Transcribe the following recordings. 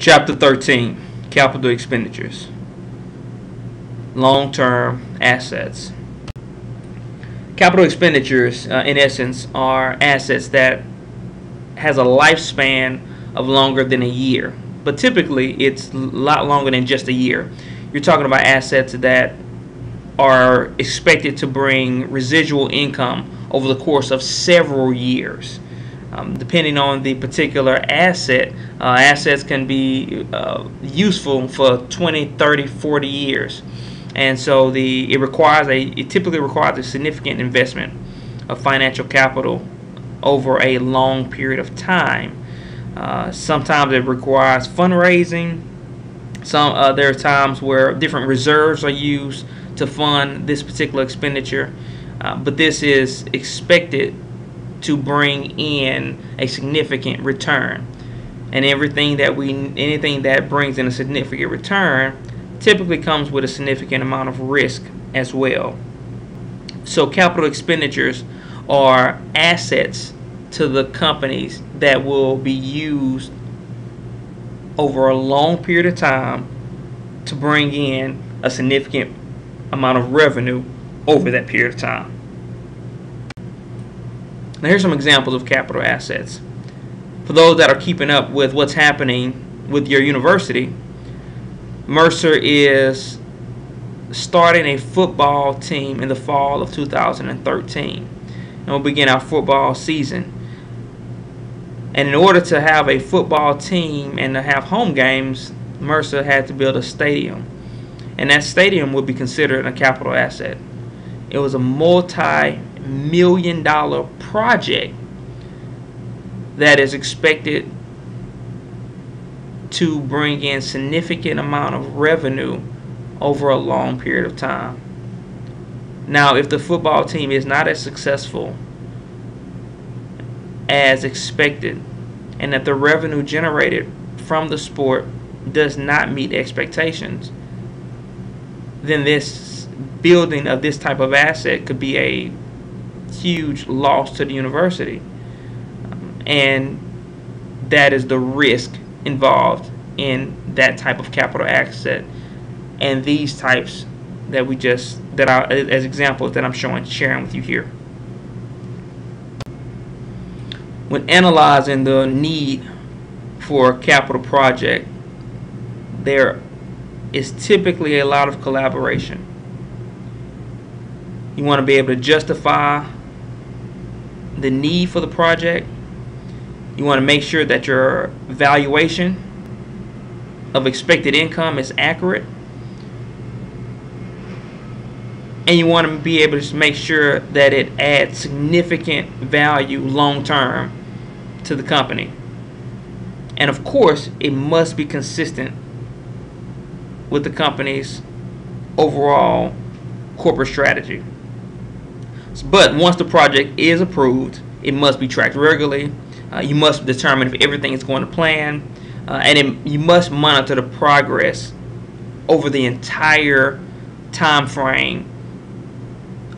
Chapter 13, Capital Expenditures. Long-term assets. Capital expenditures, in essence, are assets that has a lifespan of longer than a year. But typically, it's a lot longer than just a year. You're talking about assets that are expected to bring residual income over the course of several years. Depending on the particular asset, assets can be useful for 20, 30, 40 years. And so it typically requires a significant investment of financial capital over a long period of time. Sometimes it requires fundraising. There are times where different reserves are used to fund this particular expenditure, but this is expected to bring in a significant return. And anything that brings in a significant return typically comes with a significant amount of risk as well. So capital expenditures are assets to the companies that will be used over a long period of time to bring in a significant amount of revenue over that period of time. Now here's some examples of capital assets. For those that are keeping up with what's happening with your university, Mercer is starting a football team in the fall of 2013. And we'll begin our football season. And in order to have a football team and to have home games, Mercer had to build a stadium. And that stadium would be considered a capital asset. It was a multi-million-dollar project that is expected to bring in significant amount of revenue over a long period of time. Now, if the football team is not as successful as expected, and that the revenue generated from the sport does not meet expectations, then this building of this type of asset could be a huge loss to the university. And that is the risk involved in that type of capital asset, and these types as examples that I'm sharing with you here. When analyzing the need for a capital project, there is typically a lot of collaboration. You want to be able to justify the need for the project. You want to make sure that your valuation of expected income is accurate. And you want to be able to make sure that it adds significant value long term to the company. And of course, it must be consistent with the company's overall corporate strategy. But once the project is approved, it must be tracked regularly. You must determine if everything is going to plan, and you must monitor the progress over the entire time frame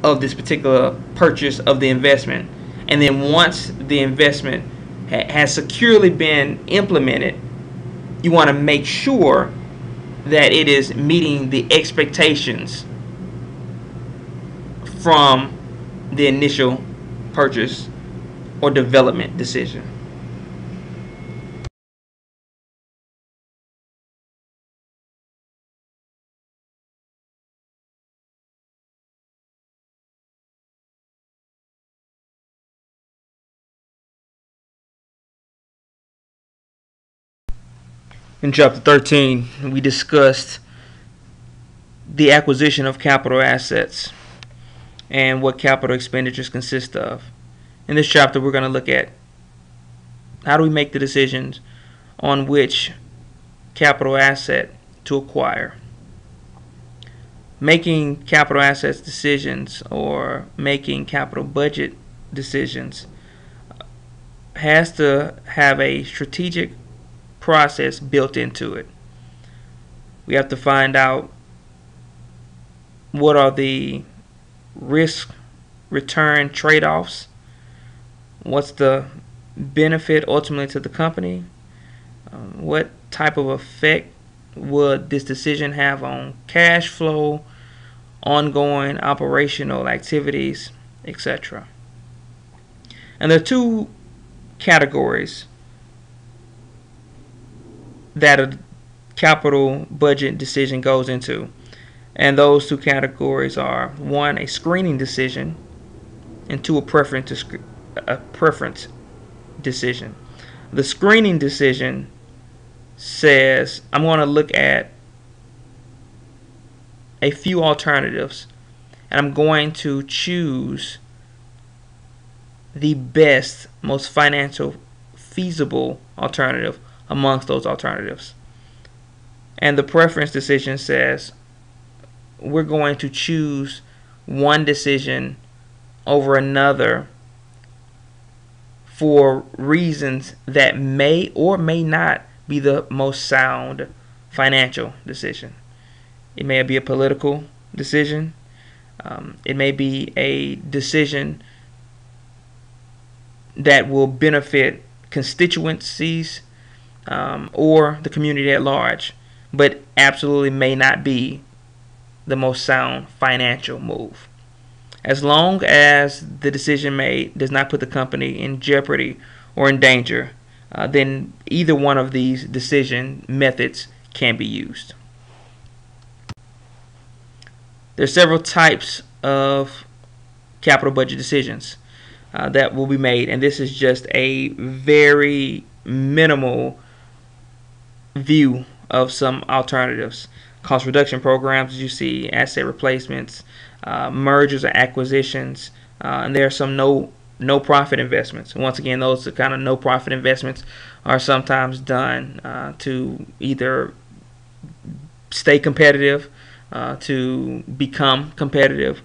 of this particular purchase of the investment. And then once the investment has securely been implemented, you want to make sure that it is meeting the expectations from the initial purchase or development decision. In chapter 13, we discussed the acquisition of capital assets and what capital expenditures consist of. In this chapter, we're going to look at how do we make the decisions on which capital asset to acquire. Making capital assets decisions or making capital budget decisions has to have a strategic process built into it. We have to find out what are the risk return trade-offs, what's the benefit ultimately to the company, what type of effect would this decision have on cash flow, ongoing operational activities, etc.? And there are two categories that a capital budget decision goes into. And those two categories are: one, a screening decision, and two, a preference decision. The screening decision says, I'm going to look at a few alternatives and I'm going to choose the best, most financial feasible alternative amongst those alternatives. And the preference decision says, we're going to choose one decision over another for reasons that may or may not be the most sound financial decision. It may be a political decision. It may be a decision that will benefit constituencies or the community at large, but absolutely may not be the most sound financial move. As long as the decision made does not put the company in jeopardy or in danger, then either one of these decision methods can be used. There are several types of capital budget decisions that will be made, and this is just a very minimal view of some alternatives. Cost reduction programs, as you see, asset replacements, mergers or acquisitions, and there are some no profit investments. Once again, those kind of no profit investments are sometimes done to either stay competitive, to become competitive,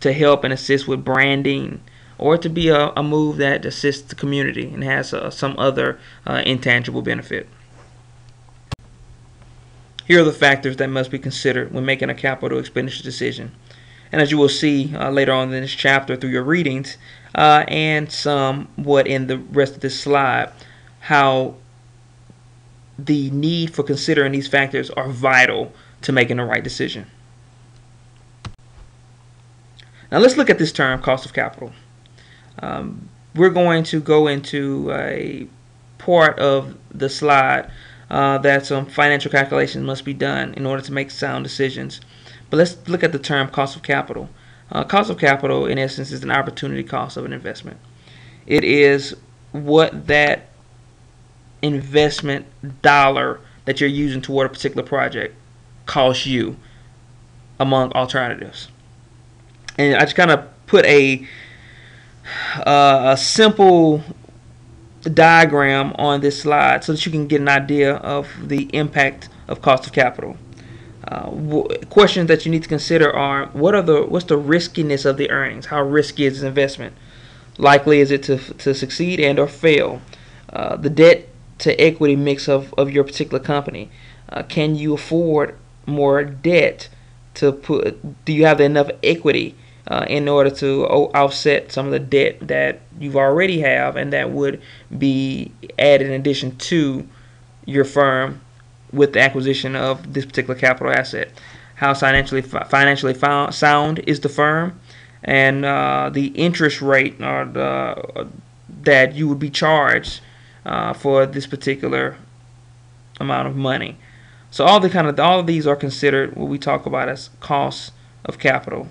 to help and assist with branding, or to be a move that assists the community and has some other intangible benefit. Here are the factors that must be considered when making a capital expenditure decision. And as you will see later on in this chapter through your readings and somewhat in the rest of this slide, how the need for considering these factors are vital to making the right decision. Now let's look at this term, cost of capital. We're going to go into a part of the slide that some financial calculations must be done in order to make sound decisions. But let's look at the term cost of capital. Cost of capital, in essence, is an opportunity cost of an investment. It is what that investment dollar that you're using toward a particular project costs you among alternatives. And I just kind of put a simple diagram on this slide so that you can get an idea of the impact of cost of capital. Questions that you need to consider are: what's the riskiness of the earnings? How risky is this investment? Likely is it to succeed and or fail? The debt to equity mix of your particular company. Can you afford more debt to put? Do you have enough equity in order to offset some of the debt that you already have and that would be added in addition to your firm with the acquisition of this particular capital asset? How financially sound is the firm, and the interest rate that you would be charged for this particular amount of money. So all of these are considered what we talk about as costs of capital,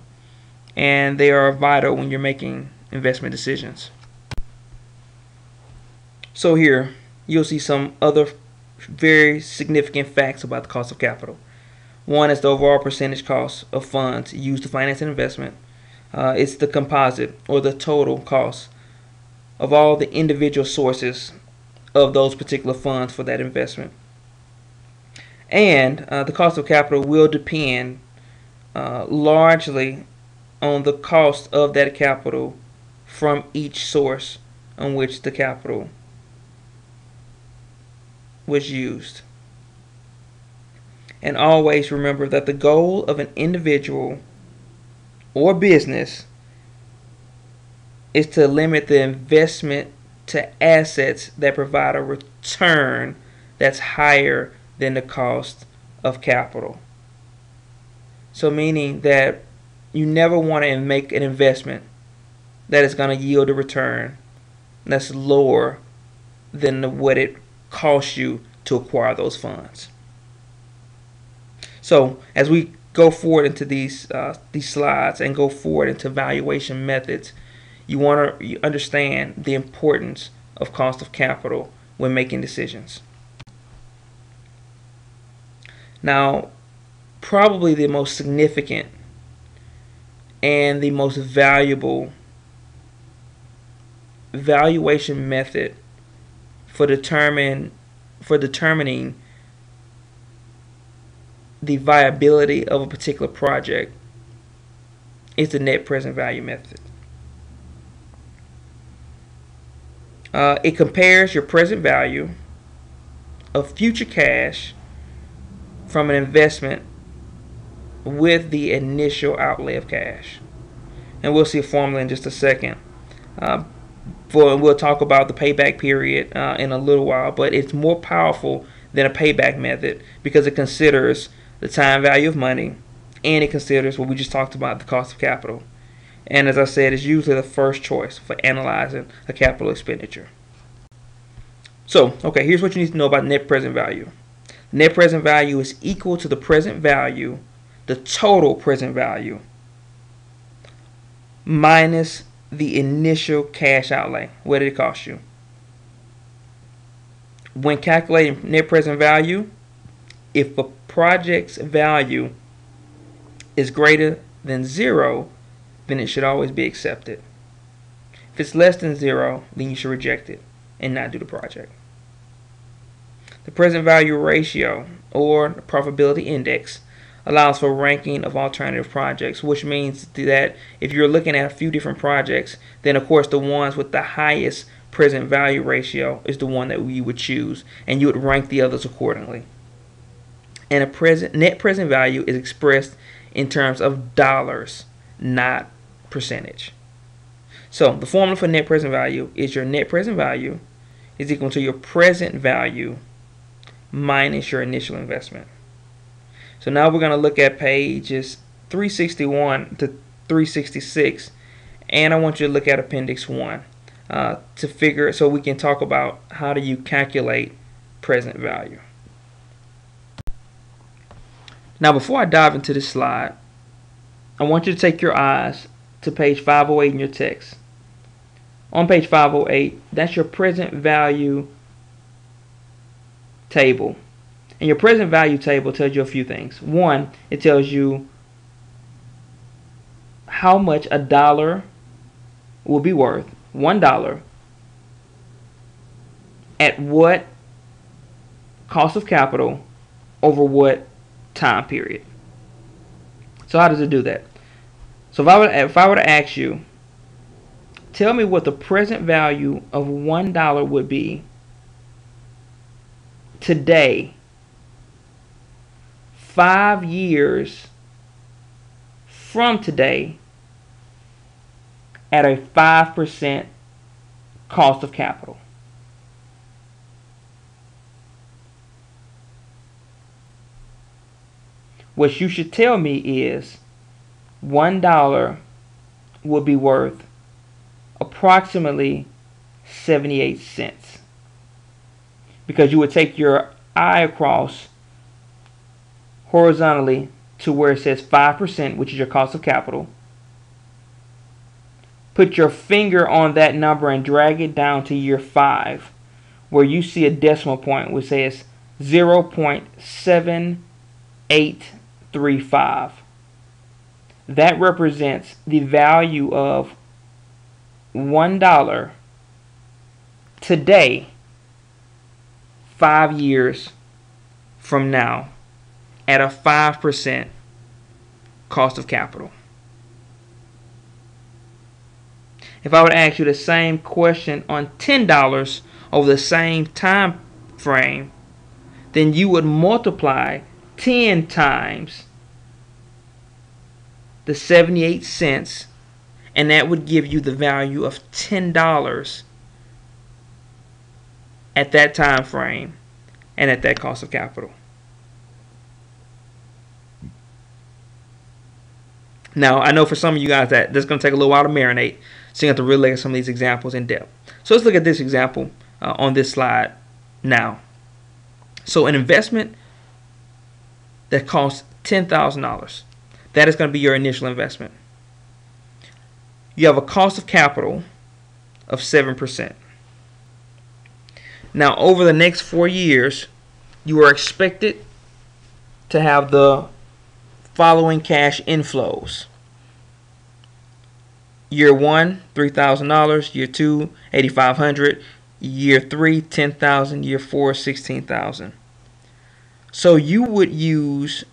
and they are vital when you're making investment decisions. So here you'll see some other very significant facts about the cost of capital. One is the overall percentage cost of funds used to finance an investment. It's the composite or the total cost of all the individual sources of those particular funds for that investment. And the cost of capital will depend largely on the cost of that capital from each source on which the capital was used. And always remember that the goal of an individual or business is to limit the investment to assets that provide a return that's higher than the cost of capital. So meaning that you never want to make an investment that is going to yield a return that's lower than what it costs you to acquire those funds. So as we go forward into these slides and go forward into valuation methods, you want to understand the importance of cost of capital when making decisions. Now, probably the most significant and the most valuable valuation method for determining the viability of a particular project is the net present value method. It compares your present value of future cash from an investment with the initial outlay of cash. And we'll see a formula in just a second. We'll talk about the payback period in a little while, but it's more powerful than a payback method because it considers the time value of money and it considers what we just talked about, the cost of capital. And as I said, it's usually the first choice for analyzing a capital expenditure. So, okay, here's what you need to know about net present value. Net present value is equal to the present value, the total present value, minus the initial cash outlay. What did it cost you? When calculating net present value, if a project's value is greater than 0, then it should always be accepted. If it's less than 0, then you should reject it and not do the project. The present value ratio, or profitability index, allows for ranking of alternative projects, which means that if you're looking at a few different projects, then of course the ones with the highest present value ratio is the one that we would choose, and you would rank the others accordingly. And a net present value is expressed in terms of dollars, not percentage. So the formula for net present value is your net present value is equal to your present value minus your initial investment. So now we're going to look at pages 361 to 366, and I want you to look at Appendix 1 to figure, so we can talk about how do you calculate present value. Now before I dive into this slide, I want you to take your eyes to page 508 in your text. On page 508, that's your present value table. And your present value table tells you a few things. One, it tells you how much a dollar will be worth, $1, at what cost of capital over what time period. So how does it do that? So if I were to ask you, tell me what the present value of $1 would be today, 5 years from today, at a 5% cost of capital. What you should tell me is $1 would be worth approximately 78 cents. Because you would take your eye across horizontally to where it says 5%, which is your cost of capital. Put your finger on that number and drag it down to year 5, where you see a decimal point which says 0.7835. That represents the value of $1 today, 5 years from now, at a 5% cost of capital. If I would ask you the same question on $10 over the same time frame, then you would multiply 10 times the 78 cents, and that would give you the value of $10 at that time frame and at that cost of capital. Now, I know for some of you guys that this is going to take a little while to marinate, so you have to really look at some of these examples in depth. So let's look at this example on this slide now. So an investment that costs $10,000, that is going to be your initial investment. You have a cost of capital of 7%. Now, over the next 4 years, you are expected to have the following cash inflows. Year 1, $3,000. Year 2, $8,500. Year 3, $10,000. Year 4, $16,000. So you would use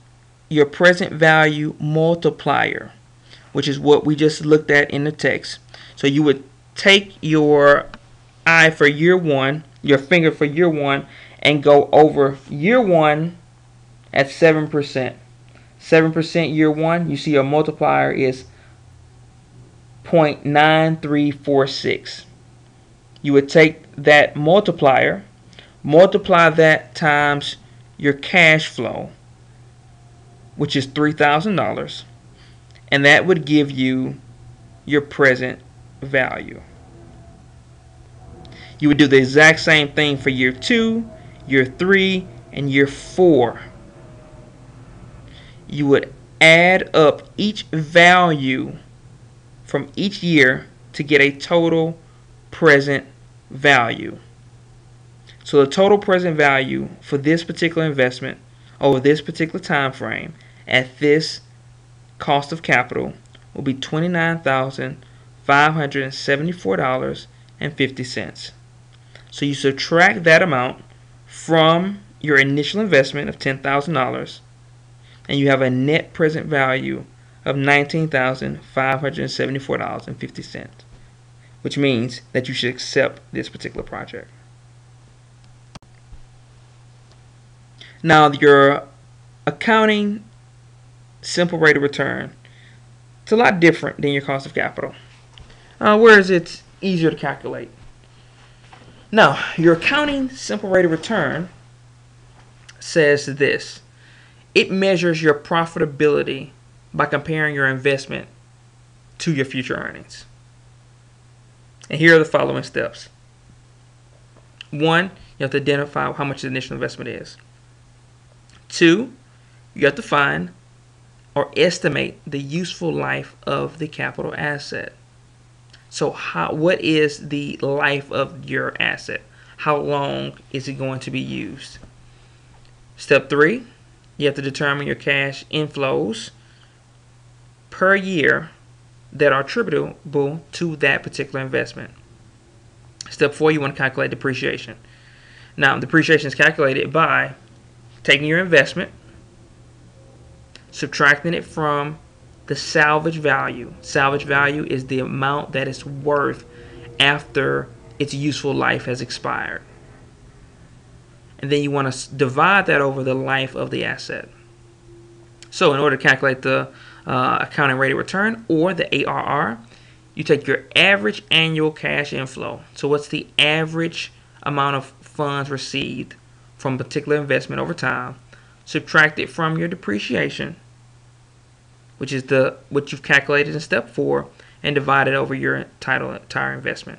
your present value multiplier, which is what we just looked at in the text. So you would take your eye for year 1, your finger for year 1, and go over year 1 at 7%. 7% year 1, you see your multiplier is 0.9346. You would take that multiplier, multiply that times your cash flow, which is $3,000, and that would give you your present value. You would do the exact same thing for year 2, year 3, and year 4. You would add up each value from each year to get a total present value. So the total present value for this particular investment over this particular time frame at this cost of capital will be $29,574.50. So you subtract that amount from your initial investment of $10,000, and you have a net present value of $19,574.50, which means that you should accept this particular project. Now, your accounting simple rate of return, it's a lot different than your cost of capital, whereas it's easier to calculate. Now, your accounting simple rate of return says this: it measures your profitability by comparing your investment to your future earnings. And here are the following steps. 1, you have to identify how much the initial investment is. 2, you have to find or estimate the useful life of the capital asset. So what is the life of your asset? How long is it going to be used? Step 3, you have to determine your cash inflows per year that are attributable to that particular investment. Step 4, you want to calculate depreciation. Now, depreciation is calculated by taking your investment, subtracting it from the salvage value. Salvage value is the amount that it's worth after its useful life has expired. And then you want to divide that over the life of the asset. So in order to calculate the accounting rate of return, or the ARR, you take your average annual cash inflow. So what's the average amount of funds received from a particular investment over time, subtract it from your depreciation, which is what you've calculated in step 4, and divide it over your entire investment.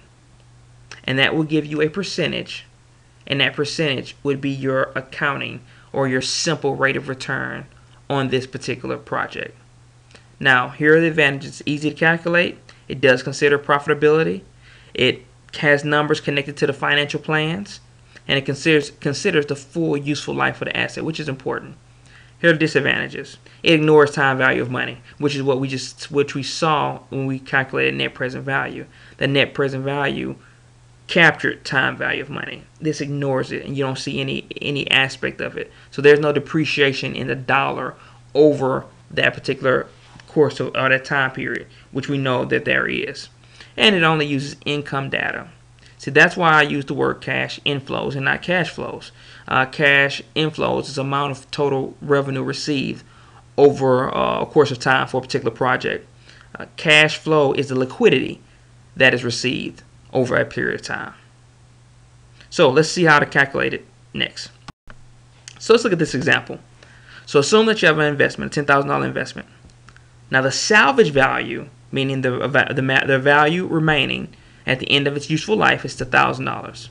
And that will give you a percentage, and that percentage would be your accounting or your simple rate of return on this particular project. Now, here are the advantages. It's easy to calculate. It does consider profitability. It has numbers connected to the financial plans, and it considers the full useful life of the asset, which is important. Here are the disadvantages. It ignores time value of money, which is what we saw when we calculated net present value. The net present value captured time value of money. This ignores it, and you don't see any aspect of it. So there's no depreciation in the dollar over that particular course or that time period, which we know that there is. And it only uses income data. See, that's why I use the word cash inflows and not cash flows. Cash inflows is the amount of total revenue received over a course of time for a particular project. Cash flow is the liquidity that is received over a period of time. So let's see how to calculate it next. So let's look at this example. So assume that you have an investment, a $10,000 investment. Now the salvage value, meaning the value remaining at the end of its useful life, is $1,000.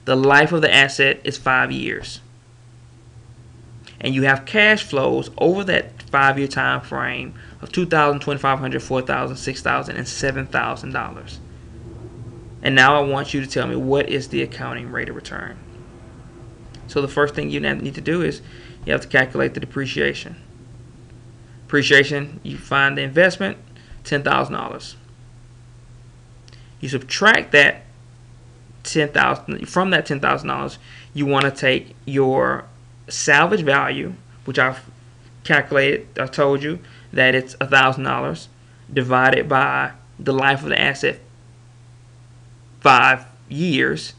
The life of the asset is 5 years. And you have cash flows over that 5-year time frame of $2,000, $2,500, $4,000, $6,000, and $7,000. And now I want you to tell me, what is the accounting rate of return? So the first thing you need to do is you have to calculate the depreciation. Depreciation, you find the investment, $10,000. You subtract that $10,000 from that $10,000. You want to take your salvage value, which I've calculated. I told you that it's $1,000, divided by the life of the asset, 5 years,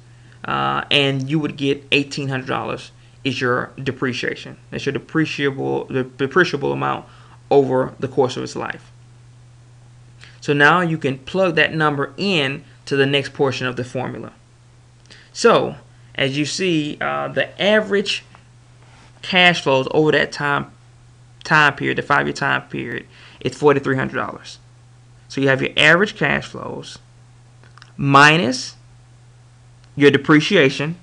and you would get $1,800 is your depreciation. That's your depreciable amount over the course of its life. So now you can plug that number in to the next portion of the formula. So as you see, the average cash flows over that time period, the 5-year time period, it's $4,300. So you have your average cash flows minus your depreciation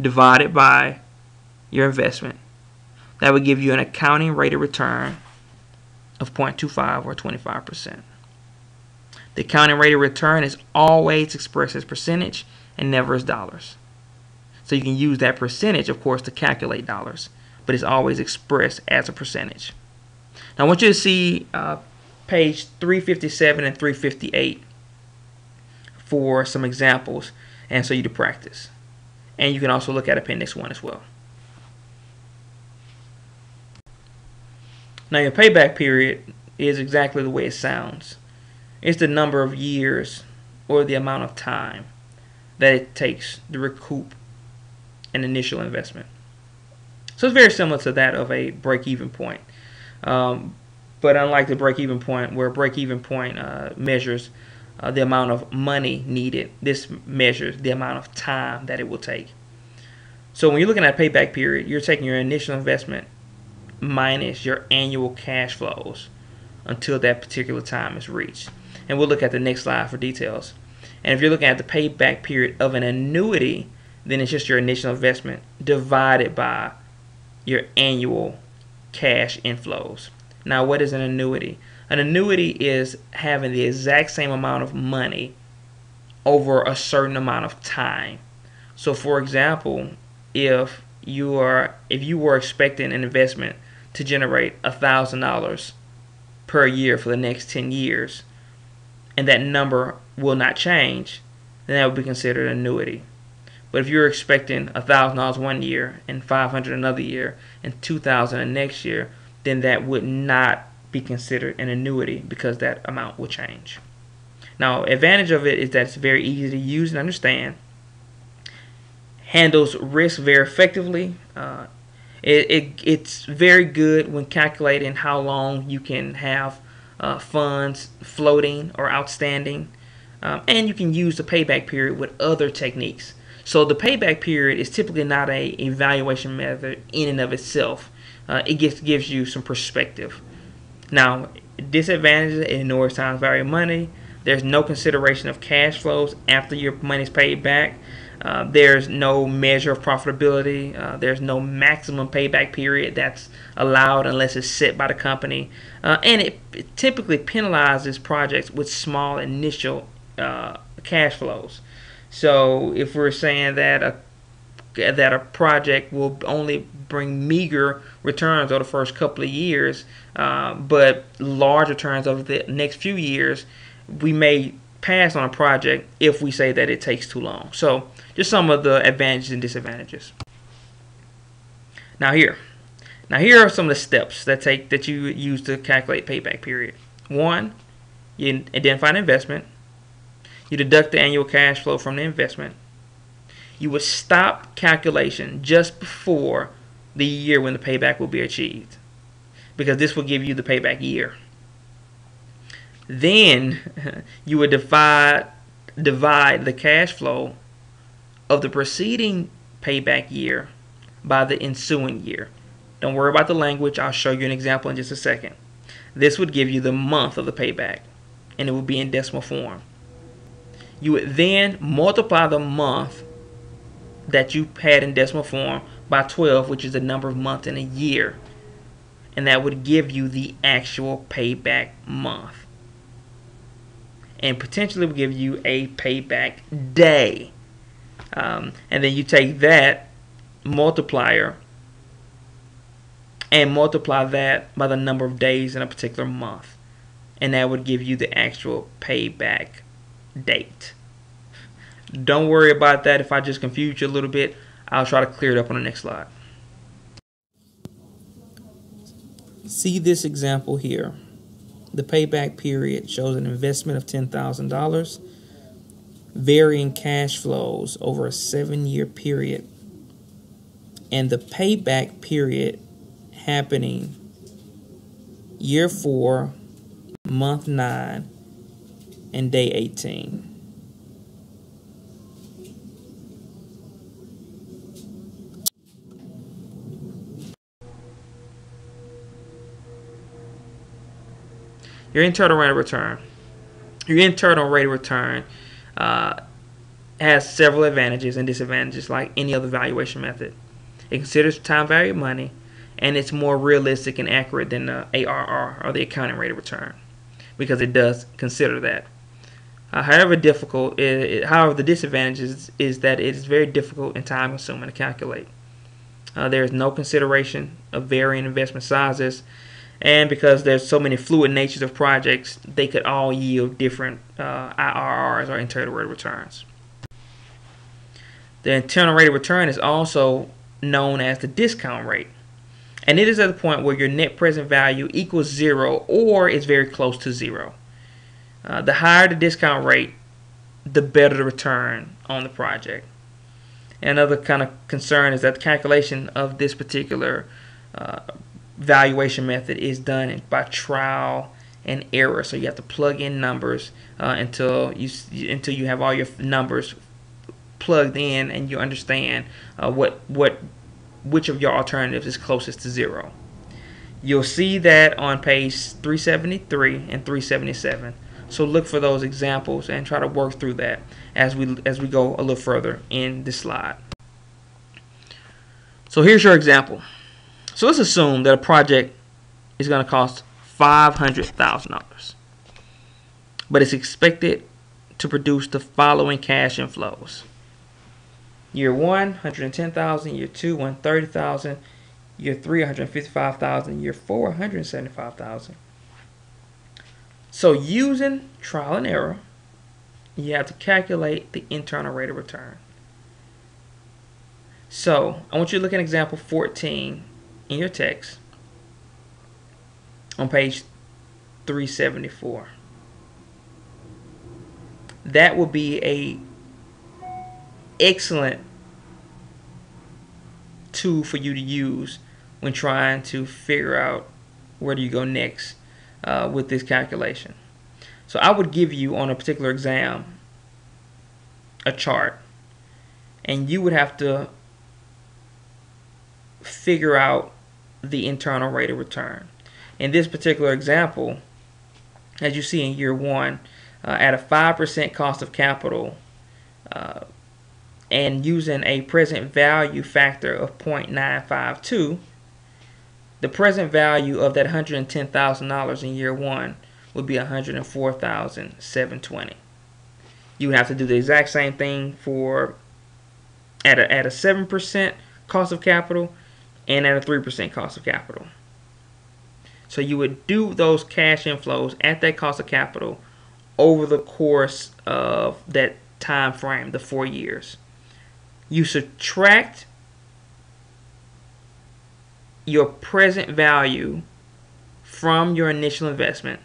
divided by your investment. That would give you an accounting rate of return of 0.25 or 25%. The accounting rate of return is always expressed as percentage and never as dollars. So you can use that percentage, of course, to calculate dollars, but it's always expressed as a percentage. Now I want you to see page 357 and 358 for some examples and so you to practice. And you can also look at Appendix 1 as well. Now your payback period is exactly the way it sounds. It's the number of years or the amount of time that it takes to recoup an initial investment. So it's very similar to that of a break-even point. But unlike the break-even point, where break-even point measures the amount of money needed, this measures the amount of time that it will take. So when you're looking at payback period, you're taking your initial investment minus your annual cash flows until that particular time is reached. And we'll look at the next slide for details. And if you're looking at the payback period of an annuity, then it's just your initial investment divided by your annual cash inflows. Now, what is an annuity? An annuity is having the exact same amount of money over a certain amount of time. So, for example, if you were expecting an investment to generate $1,000 per year for the next 10 years, and that number will not change, then that would be considered an annuity. But if you're expecting $1,000 one year and $500 another year and $2,000 the next year, then that would not be considered an annuity because that amount will change. Now, advantage of it is that it's very easy to use and understand, handles risk very effectively. It's very good when calculating how long you can have funds floating or outstanding, and you can use the payback period with other techniques. So the payback period is typically not an evaluation method in and of itself. It gives you some perspective. Now, disadvantages: it ignores time value of money. There's no consideration of cash flows after your money's paid back. There's no measure of profitability. There's no maximum payback period that's allowed unless it's set by the company. And it typically penalizes projects with small initial cash flows. So if we're saying that a project will only bring meager returns over the first couple of years, but large returns over the next few years, we may pass on a project if we say that it takes too long. So just some of the advantages and disadvantages. Now here are some of the steps that you use to calculate payback period. 1, you identify an investment. You deduct the annual cash flow from the investment. You would stop calculation just before the year when the payback will be achieved, because this will give you the payback year. Then you would divide the cash flow of the preceding payback year by the ensuing year. Don't worry about the language. I'll show you an example in just a second. This would give you the month of the payback, and it would be in decimal form. You would then multiply the month that you had in decimal form by 12, which is the number of months in a year, and that would give you the actual payback month, and potentially will give you a payback day. And then you take that multiplier and multiply that by the number of days in a particular month, and that would give you the actual payback date. Don't worry about that. If I just confuse you a little bit, I'll try to clear it up on the next slide. See this example here. The payback period shows an investment of $10,000, varying cash flows over a 7-year period, and the payback period happening year 4, month 9, and day 18. Your internal rate of return. Your internal rate of return has several advantages and disadvantages like any other valuation method. It considers time value of money, and it's more realistic and accurate than the ARR, or the accounting rate of return, because it does consider that. However, the disadvantage is that it is very difficult and time consuming to calculate. There is no consideration of varying investment sizes, and because there's so many fluid natures of projects, they could all yield different IRRs, or internal rate of returns. The internal rate of return is also known as the discount rate, and it is at the point where your net present value equals 0 or is very close to 0. The higher the discount rate, the better the return on the project. Another kind of concern is that the calculation of this particular valuation method is done by trial and error. So you have to plug in numbers until you have all your numbers plugged in and you understand which of your alternatives is closest to 0. You'll see that on page 373 and 377. So look for those examples and try to work through that as we go a little further in this slide. So here's your example. So let's assume that a project is going to cost $500,000, but it's expected to produce the following cash inflows. Year 1, $110,000. Year 2, $130,000. Year 3, $155,000. Year 4, $175,000. So using trial and error, you have to calculate the internal rate of return. So I want you to look at example 14 in your text on page 374. That will be a excellent tool for you to use when trying to figure out where do you go next with this calculation. So I would give you on a particular exam a chart, and you would have to figure out the internal rate of return. In this particular example, as you see in year 1, at a 5% cost of capital and using a present value factor of 0.952, the present value of that $110,000 in year 1 would be $104,720. You would have to do the exact same thing for at a 7% cost of capital and at a 3% cost of capital. So you would do those cash inflows at that cost of capital over the course of that time frame, the 4 years. You subtract your present value from your initial investment,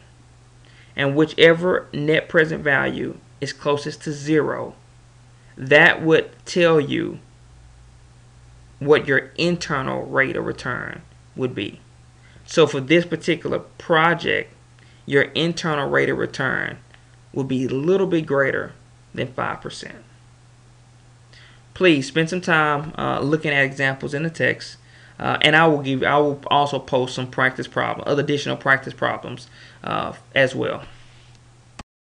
and whichever net present value is closest to 0, that would tell you what your internal rate of return would be. So for this particular project, your internal rate of return will be a little bit greater than 5%. please spend some time looking at examples in the text, and I will also post some practice problem, other additional practice problems as well.